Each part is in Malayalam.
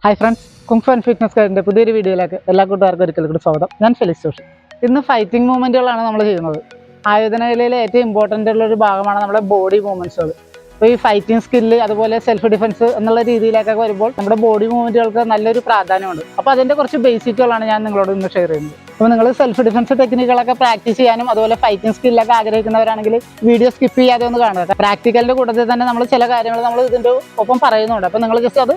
Hi friends, kung fu and fitness ഗൈഡിൻ്റെ പുതിയൊരു വീഡിയോയിലേക്ക് എല്ലാ കൂട്ടുകാർക്കും ഒരിക്കൽ കൂടി സ്വാഗതം. ഞാൻ ഫെലിക്സ് ജോഷി. ഇന്ന് ഫൈറ്റിംഗ് മൂവ്മെൻറ്റുകളാണ് നമ്മൾ ചെയ്യുന്നത്. ആയുധനകലയിലെ ഏറ്റവും ഇമ്പോർട്ടൻ്റ് ഉള്ളൊരു ഭാഗമാണ് നമ്മുടെ ബോഡി മൂവ്മെൻറ്റ്സുകൾ. അപ്പോൾ ഈ ഫൈറ്റിംഗ് സ്കില്ല് അതുപോലെ സെൽഫ് ഡിഫൻസ് എന്നുള്ള രീതിയിലേക്കൊക്കെ വരുമ്പോൾ നമ്മുടെ ബോഡി മൂവ്മെൻറ്റുകൾക്ക് നല്ലൊരു പ്രാധാന്യമുണ്ട്. അപ്പോൾ അതിൻ്റെ കുറച്ച് ബേസിക്കുകളാണ് ഞാൻ നിങ്ങളോട് ഇന്ന് ഷെയർ ചെയ്യുന്നത്. അപ്പോൾ നിങ്ങൾ സെൽഫ് ഡിഫൻസ് ടെക്നിക്കുകളൊക്കെ പ്രാക്ടീസ് ചെയ്യാനും അതുപോലെ ഫൈറ്റിംഗ് സ്കില്ലൊക്കെ ആഗ്രഹിക്കുന്നവരാണെങ്കിൽ വീഡിയോ സ്കിപ്പ് ചെയ്യാതെ ഒന്ന് കാണുക. പ്രാക്ടിക്കലിൻ്റെ കൂട്ടത്തിൽ തന്നെ നമ്മൾ ചില കാര്യങ്ങൾ നമ്മൾ ഇതിൻ്റെ ഒപ്പം പറയുന്നുണ്ട്. അപ്പോൾ നിങ്ങൾ ജസ്റ്റ് അത്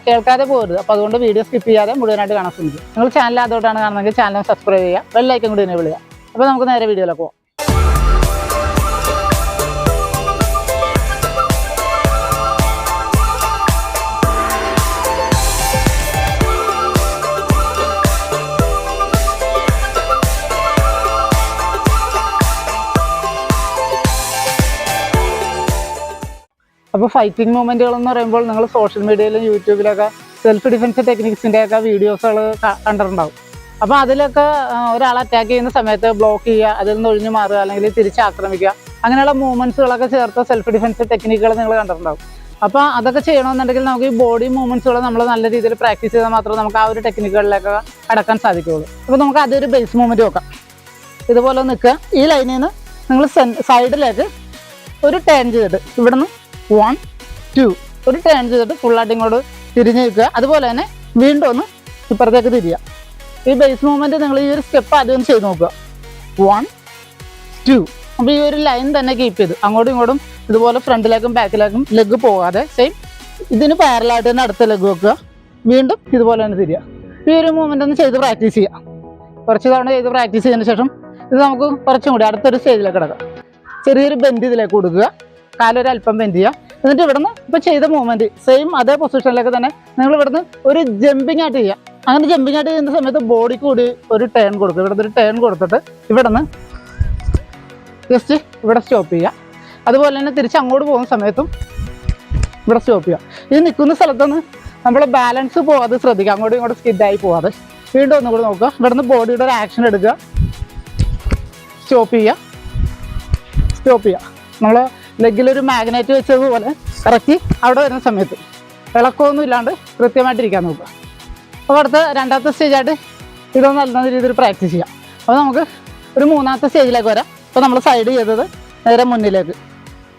കേൾക്കാതെ പോകരുത്. അപ്പോൾ അതുകൊണ്ട് വീഡിയോ സ്കിപ്പ് ചെയ്യാതെ മുഴുവനായിട്ട് കാണാൻ ശ്രമിക്കും. നിങ്ങൾ ചാനൽ അതോട്ടാണ് കാണുന്നതെങ്കിൽ ചാനൽ സബ്സ്ക്രൈബ് ചെയ്യുക, ബെല്ലൈക്കൻ കൂടി എനേബിൾ ചെയ്യുക. അപ്പോൾ നമുക്ക് നേരെ വീഡിയോയിലേക്ക് പോകാം. അപ്പോൾ ഫൈറ്റിംഗ് മൂവ്മെൻറ്റുകൾ എന്ന് പറയുമ്പോൾ നിങ്ങൾ സോഷ്യൽ മീഡിയയിലും യൂട്യൂബിലൊക്കെ സെൽഫ് ഡിഫൻസ് ടെക്നിക്സിൻ്റെയൊക്കെ വീഡിയോസുകൾ കണ്ടിട്ടുണ്ടാവും. അപ്പോൾ അതിലൊക്കെ ഒരാളെ അറ്റാക്ക് ചെയ്യുന്ന സമയത്ത് ബ്ലോക്ക് ചെയ്യുക, അതിൽ നിന്ന് ഒഴിഞ്ഞു മാറുക, അല്ലെങ്കിൽ തിരിച്ചാക്രമിക്കുക, അങ്ങനെയുള്ള മൂവ്മെൻറ്റ്സുകളൊക്കെ ചേർത്ത് സെൽഫ് ഡിഫൻസ് ടെക്നിക്കുകൾ നിങ്ങൾ കണ്ടിട്ടുണ്ടാവും. അപ്പോൾ അതൊക്കെ ചെയ്യണമെന്നുണ്ടെങ്കിൽ നമുക്ക് ഈ ബോഡി മൂവ്മെൻറ്റ്സുകൾ നമ്മൾ നല്ല രീതിയിൽ പ്രാക്ടീസ് ചെയ്താൽ മാത്രമേ നമുക്ക് ആ ഒരു ടെക്നിക്കുകളിലേക്ക് കടക്കാൻ സാധിക്കുകയുള്ളൂ. അപ്പോൾ നമുക്ക് അതൊരു ബേസ് മൂവ്മെൻറ്റ് നോക്കാം. ഇതുപോലെ നിൽക്കുക. ഈ ലൈനിൽ നിന്ന് നിങ്ങൾ സൈഡിലേക്ക് ഒരു ടേൺ ചെയ്തിട്ട് ഇവിടെ നിന്ന് 1 2 ഒരു ടേൺ ചെയ്തിട്ട് ഫുള്ളായിട്ട് ഇങ്ങോട്ട് തിരിഞ്ഞ് നിൽക്കുക. അതുപോലെ തന്നെ വീണ്ടും ഒന്ന് ഇപ്പുറത്തേക്ക് തിരിയുക. ഈ ബേസ് മൂവ്മെൻറ്റ് നിങ്ങൾ ഈ ഒരു സ്റ്റെപ്പ് ആദ്യം ചെയ്ത് നോക്കുക. 1 2. അപ്പോൾ ഈ ഒരു ലൈൻ തന്നെ കീപ്പ് ചെയ്ത് അങ്ങോട്ടും ഇങ്ങോട്ടും ഇതുപോലെ ഫ്രണ്ടിലേക്കും ബാക്കിലേക്കും ലെഗ് പോകാതെ സെയിം ഇതിന് പാരലായിട്ട് തന്നെ അടുത്ത ലെഗ് വെക്കുക. വീണ്ടും ഇതുപോലെ തന്നെ തിരിയുക. ഈ ഒരു മൂവ്മെൻ്റ് ഒന്ന് ചെയ്ത് പ്രാക്ടീസ് ചെയ്യുക. കുറച്ച് തവണ ചെയ്ത് പ്രാക്ടീസ് ചെയ്തതിന് ശേഷം ഇത് നമുക്ക് കുറച്ചും കൂടി അടുത്തൊരു സ്റ്റേജിലേക്ക് കിടക്കാം. ചെറിയൊരു ബെൻഡ് ഇതിലേക്ക് കൊടുക്കുക, കാലൊരു അല്പം ബെൻഡ് ചെയ്യുക. എന്നിട്ട് ഇവിടുന്ന് ഇപ്പോൾ ചെയ്ത മൂവ്മെൻറ്റ് സെയിം അതേ പൊസിഷനിലേക്ക് തന്നെ നിങ്ങൾ ഇവിടുന്ന് ഒരു ജമ്പിങ് ആയിട്ട് ചെയ്യുക. അങ്ങനെ ജമ്പിങ് ആയിട്ട് ചെയ്യുന്ന സമയത്ത് ബോഡിക്ക് കൂടി ഒരു ടേൺ കൊടുക്കുക. ഇവിടുന്ന് ഒരു ടേൺ കൊടുത്തിട്ട് ഇവിടുന്ന് ജസ്റ്റ് ഇവിടെ സ്റ്റോപ്പ് ചെയ്യുക. അതുപോലെ തന്നെ തിരിച്ച് അങ്ങോട്ട് പോകുന്ന സമയത്തും ഇവിടെ സ്റ്റോപ്പ് ചെയ്യുക. ഇത് നിൽക്കുന്ന സ്ഥലത്തുനിന്ന് നമ്മൾ ബാലൻസ് പോകാതെ ശ്രദ്ധിക്കുക, അങ്ങോട്ടും ഇങ്ങോട്ടും സ്കിഡായി പോകാതെ. വീണ്ടും ഒന്നുകൂടി നോക്കുക. ഇവിടുന്ന് ബോഡിയുടെ ഒരു ആക്ഷൻ എടുക്കുക, സ്റ്റോപ്പ് ചെയ്യുക, സ്റ്റോപ്പ് ചെയ്യുക. നമ്മൾ ലെഗിലൊരു മാഗ്നറ്റ് വെച്ചതുപോലെ കറക്റ്റ് അവിടെ വരുന്ന സമയത്ത് ഇളക്കമൊന്നും ഇല്ലാണ്ട് കൃത്യമായിട്ടിരിക്കാൻ നോക്കുക. അപ്പോൾ അടുത്ത രണ്ടാമത്തെ സ്റ്റേജായിട്ട് ഇതൊന്ന് നല്ല രീതിയിൽ പ്രാക്ടീസ് ചെയ്യാം. അപ്പോൾ നമുക്ക് ഒരു മൂന്നാമത്തെ സ്റ്റേജിലേക്ക് വരാം. അപ്പോൾ നമ്മൾ സൈഡ് ചെയ്തത് നേരെ മുന്നിലേക്ക്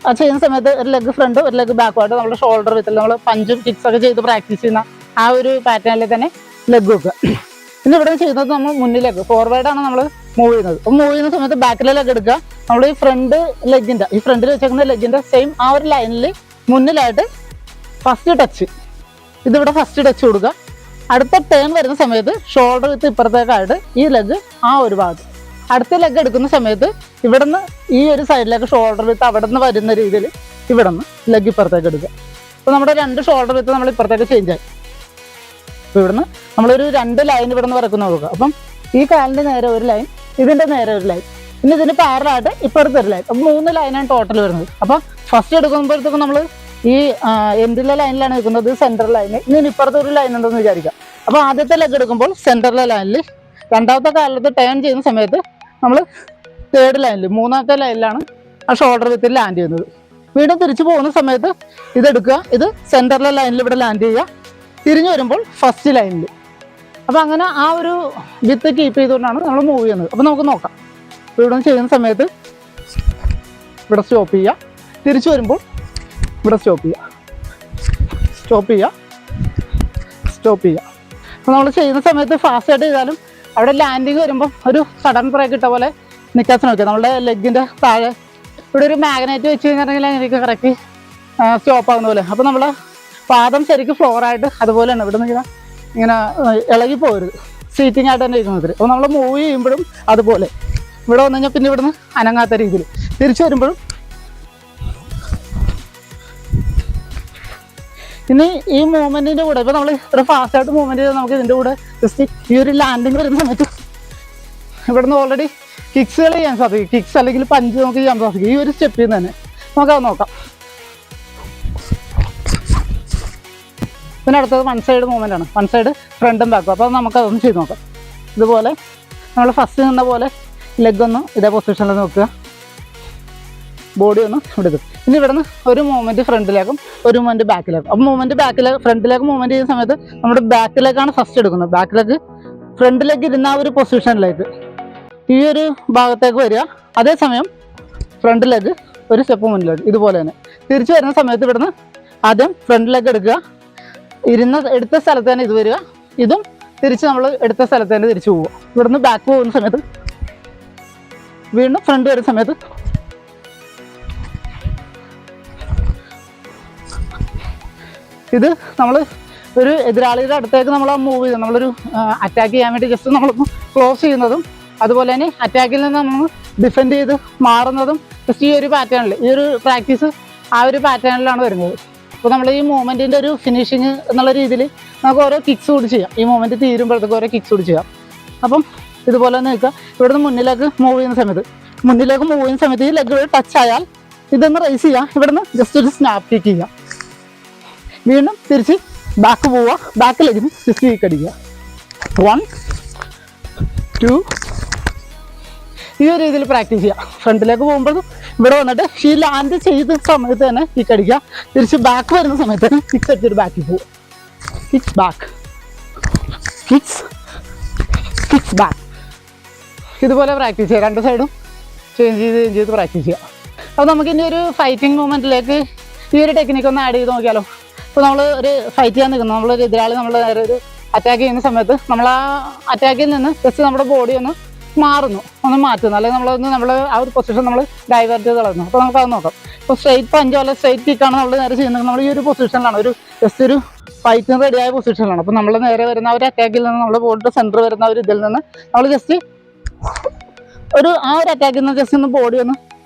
അത് ചെയ്യുന്ന സമയത്ത് ഒരു ലെഗ് ഫ്രണ്ട് ഒരു ലെഗ് ബാക്കുമായിട്ട് നമ്മൾ ഷോൾഡർ വിത്തിൽ നമ്മൾ പഞ്ചും കിക്സൊക്കെ ചെയ്ത് പ്രാക്ടീസ് ചെയ്യുന്ന ആ ഒരു പാറ്റേണിൽ തന്നെ ലെഗ് വെക്കുക. പിന്നെ ഇവിടെ ചെയ്യുന്നത് നമ്മൾ മുന്നിലേക്ക് ഫോർവേഡാണ് നമ്മൾ മൂവ് ചെയ്യുന്നത്. അപ്പോൾ മൂവ് ചെയ്യുന്ന സമയത്ത് ബാക്കിലെ ലെഗ് എടുക്കുക. നമ്മൾ ഈ ഫ്രണ്ട് ലെഗിൻ്റെ ഈ ഫ്രണ്ടിൽ വെച്ചേക്കുന്ന ലെഗിൻ്റെ സെയിം ആ ഒരു ലൈനിൽ മുന്നിലായിട്ട് ഫസ്റ്റ് ടച്ച് ഇതിവിടെ ഫസ്റ്റ് ടച്ച് കൊടുക്കുക. അടുത്ത ടേൺ വരുന്ന സമയത്ത് ഷോൾഡർ വിത്ത് ഇപ്പുറത്തേക്കായിട്ട് ഈ ലെഗ് ആ ഒരു ഭാഗത്ത് അടുത്ത ലെഗ് എടുക്കുന്ന സമയത്ത് ഇവിടെ നിന്ന് ഈ ഒരു സൈഡിലേക്ക് ഷോൾഡർ വിത്ത് അവിടെ നിന്ന് വരുന്ന രീതിയിൽ ഇവിടെ നിന്ന് ലെഗ് ഇപ്പുറത്തേക്ക് എടുക്കുക. അപ്പോൾ നമ്മുടെ രണ്ട് ഷോൾഡർ വിത്ത് നമ്മൾ ഇപ്പുറത്തേക്ക് ചേഞ്ച് ആയി. അപ്പോൾ ഇവിടുന്ന് നമ്മളൊരു രണ്ട് ലൈൻ ഇവിടെ നിന്ന് വരക്കുന്ന നോക്കുക. അപ്പം ഈ കാലിൻ്റെ നേരെ ഒരു ലൈൻ, ഇതിൻ്റെ നേരെ ഒരു ലൈൻ, പിന്നെ ഇതിന് പാരലായിട്ട് ഇപ്പുറത്തെ ഒരു ലൈൻ. അപ്പോൾ 3 ലൈനാണ് ടോട്ടൽ വരുന്നത്. അപ്പോൾ ഫസ്റ്റ് എടുക്കുമ്പോഴത്തേക്കും നമ്മൾ ഈ എൻഡിലെ ലൈനിലാണ് നിൽക്കുന്നത്, സെൻറ്റർ ലൈന്. ഇനി ഇപ്പുറത്തെ ഒരു ലൈൻ ഉണ്ടെന്ന് വിചാരിക്കാം. അപ്പോൾ ആദ്യത്തെ ലെഗ് എടുക്കുമ്പോൾ സെൻറ്ററിലെ ലൈനിൽ, രണ്ടാമത്തെ കാലത്ത് ടേൺ ചെയ്യുന്ന സമയത്ത് നമ്മൾ തേർഡ് ലൈനിൽ, മൂന്നാമത്തെ ലൈനിലാണ് ആ ഷോൾഡർ വിത്തിൽ ലാൻഡ് ചെയ്യുന്നത്. വീണ്ടും തിരിച്ചു പോകുന്ന സമയത്ത് ഇതെടുക്കുക, ഇത് സെൻറ്ററിലെ ലൈനിൽ ഇവിടെ ലാൻഡ് ചെയ്യുക, തിരിഞ്ഞു വരുമ്പോൾ ഫസ്റ്റ് ലൈനിൽ. അപ്പോൾ അങ്ങനെ ആ ഒരു വിത്ത് കീപ്പ് ചെയ്തുകൊണ്ടാണ് നമ്മൾ മൂവ് ചെയ്യുന്നത്. അപ്പോൾ നമുക്ക് നോക്കാം. അപ്പോൾ ഇവിടെ ചെയ്യുന്ന സമയത്ത് ഇവിടെ സ്റ്റോപ്പ് ചെയ്യുക, തിരിച്ചു വരുമ്പോൾ ഇവിടെ സ്റ്റോപ്പ് ചെയ്യുക, സ്റ്റോപ്പ് ചെയ്യുക, സ്റ്റോപ്പ് ചെയ്യുക. അപ്പോൾ നമ്മൾ ചെയ്യുന്ന സമയത്ത് ഫാസ്റ്റായിട്ട് ചെയ്താലും അവിടെ ലാൻഡിങ് വരുമ്പോൾ ഒരു സഡൻ ബ്രേക്ക് ഇട്ട പോലെ നിൽക്കാൻ ശ്രമിക്കുക. നമ്മളുടെ ലെഗിൻ്റെ താഴെ ഇവിടെ ഒരു മാഗ്നറ്റ് വെച്ച് കഴിഞ്ഞിട്ടുണ്ടെങ്കിൽ എനിക്ക് കറക്റ്റ് സ്റ്റോപ്പ് ആകുന്ന പോലെ. അപ്പോൾ നമ്മൾ പാദം ശരിക്കും ഫ്ലോറായിട്ട് അതുപോലെ തന്നെ ഇവിടെ നിന്ന് ഇങ്ങനെ ഇളകി പോകരുത്, സീറ്റിംഗ് ആയിട്ട് തന്നെ ഇരിക്കുന്നത്. അപ്പോൾ നമ്മൾ മൂവ് ചെയ്യുമ്പോഴും അതുപോലെ ഇവിടെ വന്നു കഴിഞ്ഞാൽ പിന്നെ ഇവിടുന്ന് അനങ്ങാത്ത രീതിയിൽ തിരിച്ചു വരുമ്പോഴും. ഇനി ഈ മൂവ്മെൻറ്റിൻ്റെ കൂടെ ഇപ്പോൾ നമ്മൾ ഇത്ര ഫാസ്റ്റായിട്ട് മൂവ്മെൻറ്റ് ചെയ്താൽ നമുക്ക് ഇതിൻ്റെ കൂടെ ജസ്റ്റ് ഈ ഒരു ലാൻഡിങ് വരുന്ന സമയത്ത് ഇവിടെ നിന്ന് ഓൾറെഡി കിക്സുകൾ ചെയ്യാൻ സാധിക്കും. കിക്സ് അല്ലെങ്കിൽ പഞ്ച് നമുക്ക് ചെയ്യാൻ സാധിക്കും ഈ ഒരു സ്റ്റെപ്പിൽ നിന്ന് തന്നെ. നമുക്കത് നോക്കാം. പിന്നെ അടുത്തത് വൺ സൈഡ് മൂവ്മെൻ്റ് ആണ്, വൺ സൈഡ് ഫ്രണ്ടും ബാക്കും. അപ്പോൾ നമുക്കതൊന്ന് ചെയ്ത് നോക്കാം. ഇതുപോലെ നമ്മൾ ഫസ്റ്റ് നിന്ന പോലെ ലെഗ് ഒന്ന് ഇതേ പൊസിഷനിൽ നോക്കുക. ബോഡി ഒന്ന് എടുക്കും. ഇനി ഇവിടെ നിന്ന് ഒരു മൂവ്മെൻറ്റ് ഫ്രണ്ടിലേക്കും ഒരു മൂവ്മെൻറ്റ് ബാക്കിലേക്കും. അപ്പോൾ മൂവ്മെൻറ്റ് ഫ്രണ്ടിലേക്ക് മൂവ്മെൻറ്റ് ചെയ്യുന്ന സമയത്ത് നമ്മുടെ ബാക്കിലേക്കാണ് ഫസ്റ്റ് എടുക്കുന്നത്. ബാക്കിലേക്ക് ഫ്രണ്ടിലേക്ക് ഇരുന്ന ആ ഒരു പൊസിഷനിലേക്ക് ഈ ഒരു ഭാഗത്തേക്ക് വരിക. അതേസമയം ഫ്രണ്ടിലേക്ക് ഒരു സ്റ്റെപ്പ് മുന്നിലേക്ക് ഇതുപോലെ തന്നെ തിരിച്ചു വരുന്ന സമയത്ത് ഇവിടുന്ന് ആദ്യം ഫ്രണ്ടിലേക്ക് എടുക്കുക. എടുത്ത സ്ഥലത്ത് തന്നെ ഇത് വരിക. ഇതും തിരിച്ച് നമ്മൾ എടുത്ത സ്ഥലത്ത് തന്നെ തിരിച്ചു പോവുക. ഇവിടുന്ന് ബാക്ക് പോകുന്ന സമയത്ത് വീണ്ടും ഫ്രണ്ട് വരുന്ന സമയത്ത് ഇത് നമ്മൾ ഒരു എതിരാളിയുടെ അടുത്തേക്ക് നമ്മൾ മൂവ് ചെയ്ത് നമ്മളൊരു അറ്റാക്ക് ചെയ്യാൻ വേണ്ടി ജസ്റ്റ് നമ്മളൊന്ന് ക്ലോസ് ചെയ്യുന്നതും അതുപോലെ തന്നെ അറ്റാക്കിൽ നിന്ന് നമ്മൾ ഡിഫെൻഡ് ചെയ്ത് മാറുന്നതും ജസ്റ്റ് ഈ ഒരു പാറ്റേണിൽ ഈ ഒരു പ്രാക്ടീസ് ആ ഒരു പാറ്റേണിലാണ് വരുന്നത്. അപ്പോൾ നമ്മൾ ഈ മൂവ്മെൻറ്റിൻ്റെ ഒരു ഫിനിഷിങ് എന്നുള്ള രീതിയിൽ നമുക്ക് ഓരോ കിക്സ് കൂടി ചെയ്യാം. ഈ മൂവ്മെൻറ്റ് തീരുമ്പോഴത്തേക്ക് ഓരോ കിക്സ് കൂടി ചെയ്യാം. അപ്പം ഇതുപോലെ തന്നെ നിൽക്കുക. ഇവിടുന്ന് മുന്നിലേക്ക് മൂവ് ചെയ്യുന്ന സമയത്ത് ഈ ലെഗ് ടച്ച് ആയാൽ ഇതൊന്ന് റൈസ് ചെയ്യുക. ഇവിടുന്ന് ജസ്റ്റ് ഒരു സ്നാപ്പ് കിക്ക് ചെയ്യുക. വീണ്ടും തിരിച്ച് ബാക്ക് പോവുക. ബാക്ക് ലെഗിന് ജസ്റ്റ് കിക്ക് അടിക്കുക. 1 2 ഈ ഒരു രീതിയിൽ പ്രാക്ടീസ് ചെയ്യുക. ഫ്രണ്ടിലേക്ക് പോകുമ്പോഴും ഇവിടെ വന്നിട്ട് ഈ ലാൻഡ് ചെയ്ത സമയത്ത് തന്നെ കിക്ക് അടിക്കുക. തിരിച്ച് ബാക്ക് വരുന്ന സമയത്ത് തന്നെ കിക്സ് അടിച്ചിട്ട് ബാക്കിൽ പോകുക. Kicks back, kicks back. ഇതുപോലെ പ്രാക്ടീസ് ചെയ്യുക. രണ്ട് സൈഡും ചേഞ്ച് ചെയ്ത് പ്രാക്ടീസ് ചെയ്യുക. അപ്പോൾ നമുക്ക് ഇനി ഒരു ഫൈറ്റിംഗ് മൂവ്മെൻറ്റിലേക്ക് ഈ ഒരു ടെക്നിക്ക് ഒന്ന് ആഡ് ചെയ്ത് നോക്കിയാലോ. ഇപ്പോൾ നമ്മൾ ഒരു ഫൈറ്റ് ചെയ്യാൻ നിൽക്കുന്നു, നമ്മളൊരു എതിരാളി നമ്മൾ നേരെ ഒരു അറ്റാക്ക് ചെയ്യുന്ന സമയത്ത് നമ്മൾ ആ അറ്റാക്കിൽ നിന്ന് ജസ്റ്റ് നമ്മുടെ ബോഡി ഒന്ന് മാറ്റുന്നു, അല്ലെങ്കിൽ നമ്മൾ ആ ഒരു പൊസിഷൻ നമ്മൾ ഡൈവേർട്ട് ചെയ്ത് കളയുന്നു. അപ്പോൾ നമുക്കത് നോക്കാം. ഇപ്പോൾ സ്ട്രൈറ്റ് പഞ്ചോ അല്ലെങ്കിൽ സ്ട്രൈറ്റ് കിക്കാണ് നമ്മൾ നേരെ ചെയ്യുന്നത്. നമ്മൾ ഈ ഒരു പൊസിഷനിലാണ്, ജസ്റ്റ് ഒരു ഫൈറ്റിന് റെഡിയായ പൊസിഷനിലാണ്. അപ്പോൾ നമ്മൾ നേരെ വരുന്ന ആ ഒരു അറ്റാക്കിൽ നിന്ന് നമ്മൾ ബോഡിയുടെ സെൻറ്റർ വരുന്ന ഒരു ഇതിൽ നിന്ന് നമ്മൾ ജസ്റ്റ് ആ ഒരു അറ്റാക്കിൽ നിന്ന് ജസ്റ്റ് ഒന്ന് ബോഡി ഒന്ന്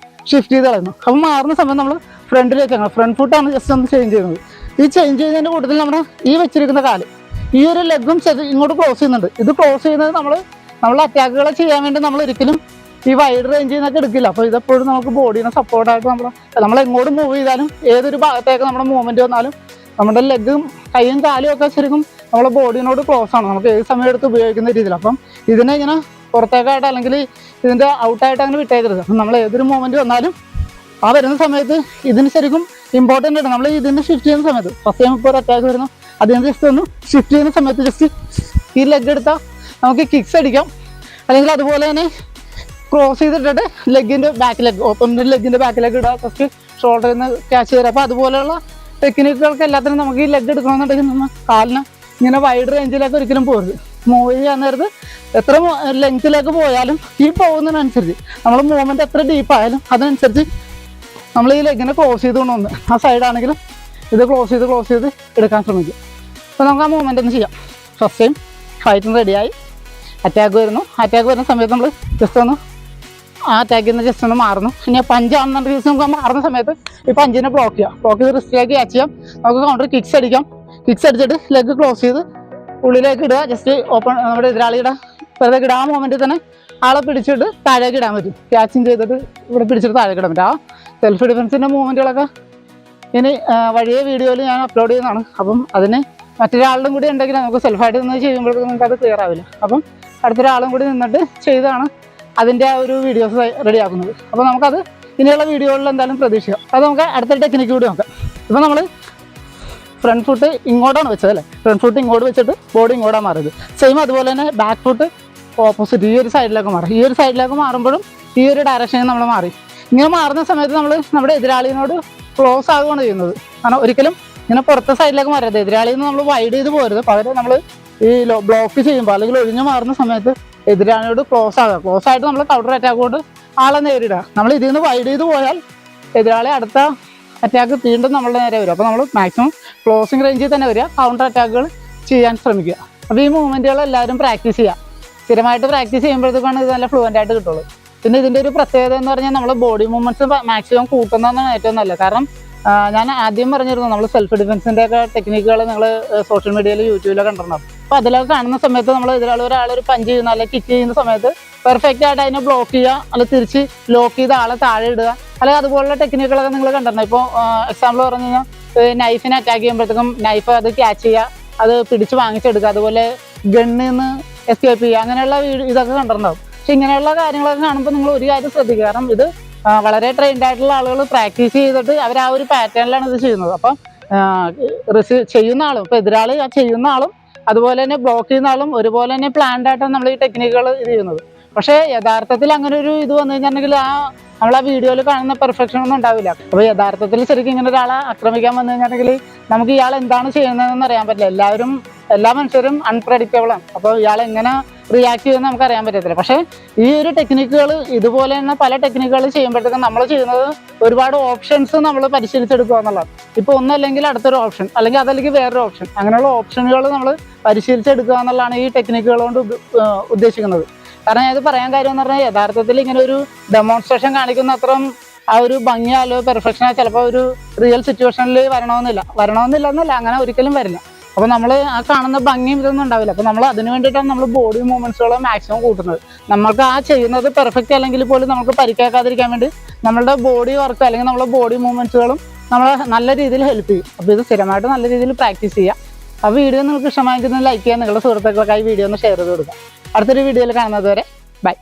ഷിഫ്റ്റ് ചെയ്ത് കളയുന്നു. അപ്പോൾ മാറുന്ന സമയം നമ്മൾ ഫ്രണ്ടിലേക്കാണ്, ഫ്രണ്ട് ഫുട്ടാണ് ജസ്റ്റ് ഒന്ന് ചേഞ്ച് ചെയ്യുന്നത്. ഈ ചേഞ്ച് ചെയ്യുന്നതിൻ്റെ കൂട്ടത്തിൽ നമ്മുടെ ഈ വെച്ചിരിക്കുന്ന കാല് ഈ ഒരു ലെഗും ഇങ്ങോട്ട് ക്ലോസ് ചെയ്യുന്നുണ്ട്. ഇത് ക്ലോസ് ചെയ്യുന്നത് നമ്മൾ അറ്റാക്കുകളെ ചെയ്യാൻ വേണ്ടി നമ്മൾ ഒരിക്കലും ഈ വൈഡ് റേഞ്ചിൽ നിന്നൊക്കെ എടുക്കില്ല. അപ്പോൾ ഇതെപ്പോഴും നമുക്ക് ബോഡീനെ സപ്പോർട്ടായിട്ട് നമ്മൾ എങ്ങോട്ട് മൂവ് ചെയ്താലും ഏതൊരു ഭാഗത്തേക്ക് നമ്മുടെ മൂവ്മെൻറ്റ് വന്നാലും നമ്മുടെ ലെഗും കൈയും കാലും ഒക്കെ ശരിക്കും നമ്മളെ ബോഡീനോട് ക്ലോസ് ആണ്, നമുക്ക് ഏത് സമയം എടുത്ത് ഉപയോഗിക്കുന്ന രീതിയിൽ. അപ്പം ഇതിനെ ഇങ്ങനെ പുറത്തേക്കായിട്ട് അല്ലെങ്കിൽ ഇതിൻ്റെ ഔട്ടായിട്ട് അങ്ങനെ വിട്ടേക്കരുത്. അപ്പം നമ്മൾ ഏതൊരു മൂവ്മെൻറ്റ് വന്നാലും ആ വരുന്ന സമയത്ത് ഇതിന് ശരിക്കും ഇമ്പോർട്ടൻ്റ് ആണ്. നമ്മൾ ഇതിന് ഷിഫ്റ്റ് ചെയ്യുന്ന സമയത്ത് ഫസ്റ്റ് ടൈം ഇപ്പോൾ ഒരു അറ്റാക്ക് വരുന്നു, അതിന് ജസ്റ്റ് ഒന്ന് ഷിഫ്റ്റ് ചെയ്യുന്ന സമയത്ത് ജസ്റ്റ് ഈ ലെഗ് എടുത്താൽ നമുക്ക് കിക്സ് അടിക്കാം. അല്ലെങ്കിൽ അതുപോലെ തന്നെ ക്രോസ് ചെയ്തിട്ടിട്ട് ലെഗിൻ്റെ ബാക്കിലേക്ക് ഓപ്പണിൻ്റെ ലെഗിൻ്റെ ബാക്കിലേക്ക് ഇടുക, ഫസ്റ്റ് ഷോൾഡറിൽ നിന്ന് ക്യാച്ച് ചെയ്യുക. അപ്പോൾ അതുപോലെയുള്ള ടെക്നിക്കുകൾക്ക് എല്ലാത്തിനും നമുക്ക് ഈ ലെഗ് എടുക്കണമെന്നുണ്ടെങ്കിൽ നമ്മൾ കാലിന് ഇങ്ങനെ വൈഡ് റേഞ്ചിലേക്ക് ഒരിക്കലും പോകരുത്. മൂവ് ചെയ്യാൻ നേരത്ത് എത്ര ലെങ്ത്തിലേക്ക് പോയാലും ഈ പോകുന്നതിനനുസരിച്ച് നമ്മൾ മൂവ്മെൻറ്റ് എത്ര ഡീപ്പായാലും അതിനനുസരിച്ച് നമ്മൾ ഈ ലെഗിനെ ക്ലോസ് ചെയ്ത് കൊണ്ടുവന്ന് ആ സൈഡാണെങ്കിലും ഇത് ക്ലോസ് ചെയ്ത് എടുക്കാൻ ശ്രമിക്കും. അപ്പോൾ നമുക്ക് ആ മൂവ്മെൻ്റ് ഒന്ന് ചെയ്യാം. ഫസ്റ്റ് ടൈം ഫൈറ്റിന് റെഡിയായി അറ്റാക്ക് വരുന്ന സമയത്ത് നമ്മൾ ജസ്റ്റ് ഒന്ന് ആ അറ്റാക്കിൽ നിന്ന് ജസ്റ്റ് ഒന്ന് മാറുന്നു. ഇനി പഞ്ചാണെന്നുണ്ടെങ്കിൽ ജസ്റ്റ് നമുക്ക് മാറുന്ന സമയത്ത് ഈ പഞ്ചിനെ ബ്ലോക്ക് ചെയ്ത് റിസ്റ്റിലേക്ക് ക്യാച്ച് ചെയ്യാം. നമുക്ക് കൗണ്ടർ കിക്സ് അടിച്ചിട്ട് ലെഗ് ക്ലോസ് ചെയ്ത് ഉള്ളിലേക്ക് ഇടുക. ജസ്റ്റ് ഓപ്പൺ നമ്മുടെ എതിരാളിയുടെ പുറത്തേക്ക് ഇടാൻ മൊമെൻറ്റിൽ തന്നെ ആളെ പിടിച്ചിട്ട് താഴേക്ക് ഇടാൻ പറ്റും. ക്യാച്ചിങ് ചെയ്തിട്ട് ഇവിടെ പിടിച്ചിട്ട് താഴേക്ക് ഇടാൻ പറ്റും. ആ സെൽഫ് ഡിഫെൻസിൻ്റെ മൂവ്മെൻറ്റുകളൊക്കെ ഇനി വഴിയ വീഡിയോയിൽ ഞാൻ അപ്ലോഡ് ചെയ്യുന്നതാണ്. അപ്പം അതിന് മറ്റൊരാളും കൂടി ഉണ്ടെങ്കിൽ നമുക്ക് സെൽഫായിട്ട് നിന്ന് ചെയ്യുമ്പോഴേക്കും നിങ്ങൾക്ക് അത് ക്ലിയർ ആവില്ല. അപ്പം അടുത്തൊരാളും കൂടി നിന്നിട്ട് ചെയ്താണ് അതിൻ്റെ ആ ഒരു വീഡിയോസ് റെഡിയാക്കുന്നത്. അപ്പോൾ നമുക്കത് ഇനിയുള്ള വീഡിയോകളിൽ എന്തായാലും പ്രതീക്ഷിക്കാം. അത് നമുക്ക് അടുത്ത ടെക്നിക്ക് കൂടി നോക്കാം. ഇപ്പോൾ നമ്മൾ ഫ്രണ്ട് ഫുട്ട് ഇങ്ങോട്ടാണ് വെച്ചത് അല്ലേ, ഫ്രണ്ട് ഫുട്ട് ഇങ്ങോട്ട് വെച്ചിട്ട് ബോഡി ഇങ്ങോട്ടാണ് മാറിയത്. സെയിം അതുപോലെ തന്നെ ബാക്ക് ഫുട്ട് ഓപ്പോസിറ്റ് ഈ ഒരു സൈഡിലേക്ക് മാറി. ഈ ഒരു സൈഡിലേക്ക് മാറുമ്പോഴും ഈ ഒരു ഡയറക്ഷനിൽ നമ്മൾ മാറി. ഇങ്ങനെ മാറുന്ന സമയത്ത് നമ്മൾ നമ്മുടെ എതിരാളിനോട് ക്ലോസ് ആകുകയാണ് ചെയ്യുന്നത്. കാരണം ഒരിക്കലും ഇങ്ങനെ പുറത്തെ സൈഡിലേക്ക് മാറരുത്. എതിരാളിയിൽ നിന്ന് നമ്മൾ വൈഡ് ചെയ്ത് പോരുത്. പകരം നമ്മൾ ഈ ബ്ലോക്ക് ചെയ്യുമ്പോൾ അല്ലെങ്കിൽ ഒഴിഞ്ഞു മാറുന്ന സമയത്ത് എതിരാളിയോട് ക്ലോസ് ആയിട്ട് നമ്മൾ കൗണ്ടർ അറ്റാക്ക് കൊണ്ട് ആളെ നേരിടുക. നമ്മൾ ഇതിൽ നിന്ന് വൈഡ് ചെയ്ത് പോയാൽ എതിരാളി അടുത്ത അറ്റാക്ക് വീണ്ടും നമ്മളുടെ നേരെ വരും. അപ്പോൾ നമ്മൾ മാക്സിമം ക്ലോസിങ് റേഞ്ചിൽ തന്നെ വരിക, കൗണ്ടർ അറ്റാക്കുകൾ ചെയ്യാൻ ശ്രമിക്കുക. അപ്പോൾ ഈ മൂവ്മെൻറ്റുകൾ എല്ലാവരും പ്രാക്ടീസ് ചെയ്യുക. സ്ഥിരമായിട്ട് പ്രാക്ടീസ് ചെയ്യുമ്പോഴത്തേക്കാണ് ഇത് നല്ല ഫ്ലുവൻ്റ് ആയിട്ട് കിട്ടുള്ളൂ. പിന്നെ ഇതിൻ്റെ ഒരു പ്രത്യേകത എന്ന് പറഞ്ഞാൽ നമ്മൾ ബോഡി മൂവ്മെൻറ്റ്സ് മാക്സിമം കൂട്ടുന്നതാണ് ഏറ്റവും നല്ലത്. കാരണം ഞാൻ ആദ്യം പറഞ്ഞിരുന്നു നമ്മൾ സെൽഫ് ഡിഫെൻസിൻ്റെ ഒക്കെ ടെക്നിക്കുകൾ നിങ്ങൾ സോഷ്യൽ മീഡിയയിൽ യൂട്യൂബിലൊക്കെ കണ്ടിട്ടുണ്ടാവും. അപ്പോൾ അതിലൊക്കെ കാണുന്ന സമയത്ത് നമ്മൾ ഒരാളൊരു പഞ്ച് ചെയ്യുന്ന അല്ലെങ്കിൽ കിക്ക് ചെയ്യുന്ന സമയത്ത് പെർഫെക്റ്റ് ആയിട്ട് അതിനെ ബ്ലോക്ക് ചെയ്യുക, അല്ലെങ്കിൽ തിരിച്ച് ലോക്ക് ചെയ്ത് ആളെ താഴെ ഇടുക, അല്ലെങ്കിൽ അതുപോലുള്ള ടെക്നിക്കുകളൊക്കെ നിങ്ങൾ കണ്ടിട്ടുണ്ട്. ഇപ്പോൾ എക്സാമ്പിൾ പറഞ്ഞു കഴിഞ്ഞാൽ നൈഫിനെ അറ്റാക്ക് ചെയ്യുമ്പോഴത്തേക്കും നൈഫ് അത് ക്യാച്ച് ചെയ്യുക, അത് പിടിച്ച് വാങ്ങിച്ചെടുക്കുക, അതുപോലെ ഗണ്ണിൽ നിന്ന് എസ്കേപ്പ് ചെയ്യുക, അങ്ങനെയുള്ള ഇതൊക്കെ കണ്ടിട്ടുണ്ടാവും. പക്ഷെ ഇങ്ങനെയുള്ള കാര്യങ്ങളൊക്കെ കാണുമ്പോൾ നിങ്ങൾ ഒരു കാര്യം ശ്രദ്ധിക്കുക. കാരണം ഇത് വളരെ ട്രെയിൻഡ് ആയിട്ടുള്ള ആളുകൾ പ്രാക്ടീസ് ചെയ്തിട്ട് അവർ ആ ഒരു പാറ്റേണിലാണ് ഇത് ചെയ്യുന്നത്. അപ്പം ചെയ്യുന്ന ആളും ഇപ്പൊ എതിരാളി ചെയ്യുന്ന ആളും അതുപോലെ തന്നെ ബ്ലോക്ക് ചെയ്യുന്ന ആളും ഒരുപോലെ തന്നെ പ്ലാൻഡ് ആയിട്ടാണ് നമ്മൾ ഈ ടെക്നിക്കുകൾ ഇത് ചെയ്യുന്നത്. പക്ഷേ യഥാർത്ഥത്തിൽ അങ്ങനെ ഒരു ഇത് വന്നു കഴിഞ്ഞിട്ടുണ്ടെങ്കിൽ നമ്മൾ ആ വീഡിയോയിൽ കാണുന്ന പെർഫെക്ഷൻ ഒന്നും ഉണ്ടാവില്ല. അപ്പോൾ യഥാർത്ഥത്തിൽ ശരിക്കും ഇങ്ങനെ ഒരാളെ ആക്രമിക്കാൻ വന്നു കഴിഞ്ഞിട്ടുണ്ടെങ്കിൽ നമുക്ക് ഇയാൾ എന്താണ് ചെയ്യുന്നതെന്ന് അറിയാൻ പറ്റില്ല. എല്ലാ മനുഷ്യരും അൺപ്രഡിക്റ്റബിൾ ആണ്. അപ്പോൾ ഇയാൾ എങ്ങനെ റിയാക്ട് ചെയ്യുമെന്ന് നമുക്ക് അറിയാൻ പറ്റത്തില്ല. പക്ഷേ ഈ ഒരു ടെക്നിക്കുകൾ ഇതുപോലെ തന്നെ പല ടെക്നിക്കുകൾ ചെയ്യുമ്പോഴത്തേക്കും നമ്മൾ ചെയ്യുന്നത് ഒരുപാട് ഓപ്ഷൻസ് നമ്മൾ പരിശീലിച്ചെടുക്കുക എന്നുള്ളതാണ്. ഇപ്പോൾ ഒന്നല്ലെങ്കിൽ അടുത്തൊരു ഓപ്ഷൻ, അല്ലെങ്കിൽ അതല്ലെങ്കിൽ വേറൊരു ഓപ്ഷൻ, അങ്ങനെയുള്ള ഓപ്ഷനുകൾ നമ്മൾ പരിശീലിച്ചെടുക്കുക എന്നുള്ളതാണ് ഈ ടെക്നിക്കുകൾ കൊണ്ട് ഉദ്ദേശിക്കുന്നത്. കാരണം ഞാൻ ഇത് പറയാൻ കാര്യം എന്ന് പറഞ്ഞാൽ യഥാർത്ഥത്തിൽ ഇങ്ങനെ ഒരു ഡെമോൺസ്ട്രേഷൻ കാണിക്കുന്ന അത്രയും ആ ഒരു ഭംഗിയാലോ പെർഫെക്ഷനോ ചിലപ്പോൾ ഒരു റിയൽ സിറ്റുവേഷനിൽ വരണമെന്നില്ല എന്നല്ല, അങ്ങനെ ഒരിക്കലും വരില്ല. അപ്പോൾ നമ്മൾ ആ കാണുന്ന ഭംഗിയും ഇതൊന്നും ഉണ്ടാവില്ല. അപ്പോൾ നമ്മൾ അതിന് വേണ്ടിയിട്ടാണ് നമ്മൾ ബോഡി മൂവ്മെൻറ്റ്സുകൾ മാക്സിമം കൂട്ടുന്നത്. നമ്മൾക്ക് ആ ചെയ്യുന്നത് പെർഫെക്റ്റ് അല്ലെങ്കിൽ പോലും നമുക്ക് പരിക്കേക്കാതിരിക്കാൻ വേണ്ടി നമ്മളുടെ ബോഡി വർക്ക് അല്ലെങ്കിൽ നമ്മുടെ ബോഡി മൂവ്മെൻറ്റ്സുകളും നമ്മളെ നല്ല രീതിയിൽ ഹെൽപ്പ് ചെയ്യും. അപ്പോൾ ഇത് സ്ഥിരമായിട്ട് നല്ല രീതിയിൽ പ്രാക്ടീസ് ചെയ്യുക. ആ വീഡിയോ നിങ്ങൾക്ക് ഇഷ്ടമായിരിക്കുന്നത് ലൈക്ക് ചെയ്യുക, നിങ്ങളുടെ സുഹൃത്തുക്കൾക്കായി വീഡിയോ ഒന്ന് ഷെയർ ചെയ്ത് കൊടുക്കുക. അടുത്തൊരു വീഡിയോയിൽ കാണുന്നത് വരെ ബൈ.